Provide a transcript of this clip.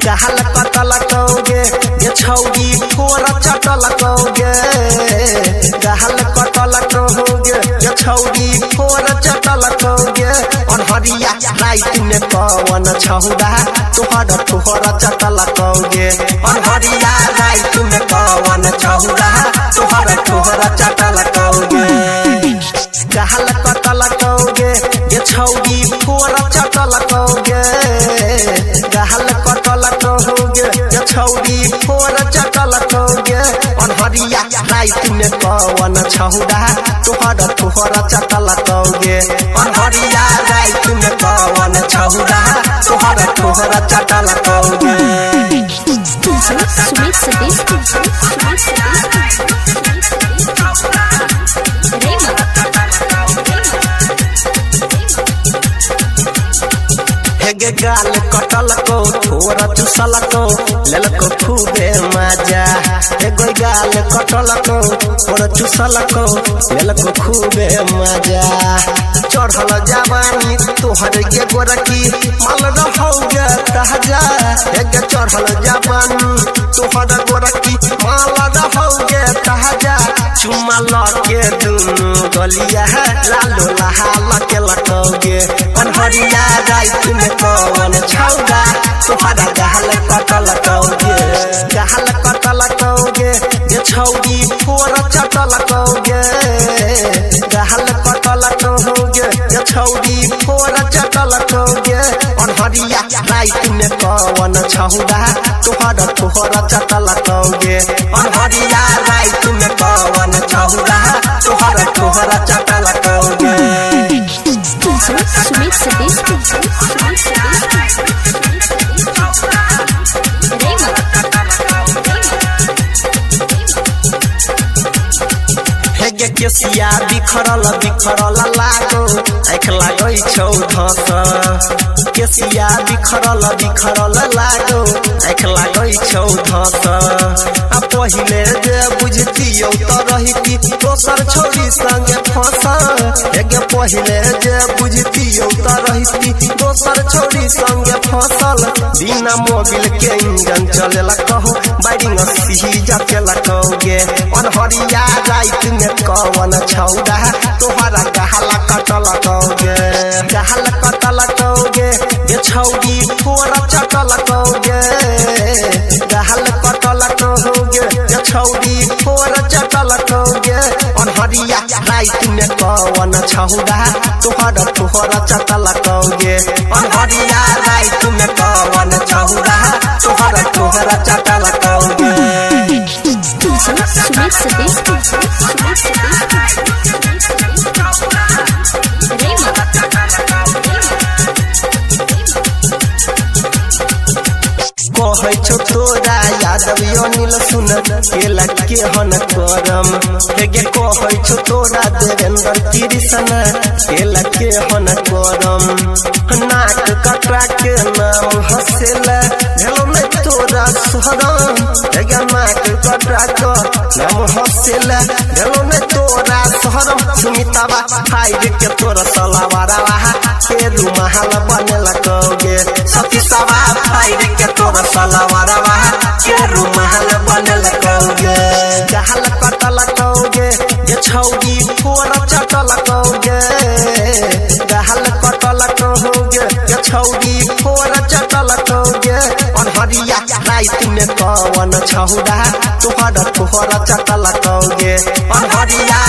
गहल कटल कौगे ये छौगी फोर चटल कौगे गहल कटल कौगे ये छौगी फोर चटल कौगे अनहरिया रात में पवन छौड़ा तोहर तोहर चटल कौगे अनहरिया रात में पवन छौड़ा तोहर तोहर चटल कौगे गहल कटल कौगे ये छौगी फोर चटल कौगे गहल कटल कौगे ये छौगी फोर चटल कौगे अनहरिया रात में पवन छौड़ा तोहर तोहर चटल कौगे अनहरिया रात में पवन छौड़ा तोहर तोहर चटल कौगे सुमित सतीश हेगे गाल कटल को थोड़ा चुसल को लेलको खूबे मजा हेगे गाल कटल को थोड़ा चुसल को लेलको खूबे मजा चढ़ल जवानी तोहर ये गोरकी माल रहौगे ताजा हेगे चढ़ल जवानी तोहर गोरकी माल रहौगे ताजा चुमा लके दुनु गलिया लालो लहाल के लटौगे अनहरिया रात में पवन छौड़ा तोहरा गहल कटल कौगे गहल कटल कौगे ये छौगी फोर चटल कौगे गहल कटल कौगे ये छौगी फोर चटल कौगे अनहरिया रात में पवन छौड़ा तोहरा तोहरा चटल कौगे अनहरिया रात में पवन छौड़ा तोहरा तोहरा चटल कौगे सुमित सतीश हेगे केसिया बिखरल बिखरल लागो आँख लागै छौ धस केसिया बिखरल बिखरल लागो आँख लागै छौ धस आ पहिले जे बुझतियौ त रहिती दोसर छौरी संगे फंस हेगे पहिले जे बुझतियौ त रहिती दोसर छौरी संगे फसल बिना मोबिल के इंजन चलेला कहू बाइडिंग सिही जतेला कौगे अनहरिया रात में कवन छौड़ा तोहरा गहल कटल कौगे गहल कटल कौगे ये छौगी फोर चटल कौगे गहल कटल कौगे ये छौगी फोर चटल कौगे अनहरिया रात में कवन छौड़ा तोहरा तोहरा चटल कौगे अनहरिया रात में कवन छौड़ा तोहरा तोहरा चटल कौगे सुमित सतीश कहै छौ तोरा यादव अनिल सुन केला के हन करम हेगे कहै छौ तोरा देवेंद्र कृष्ण केला के हन करम नाक कटरा के नाम हसेला भेलो में तोरा सोहरम हेगे नाक कटरा के नाम हसेला भेलो में तोरा सोहरम सुमितावा फाइर के तोरा सलावारा के रुमाल बनेला कौगे सतीसावा फाइर के तोरा सलावारा के रुमाल बनल कौगे गहल कटल कौगे ये छौगी फोर चटल कौगे गहल कटल कौगे ये छौगी फोर चटल कौगे अनहरिया रात में पवन छौड़ा तोहरा तोहरा चटल कौगे अनहरिया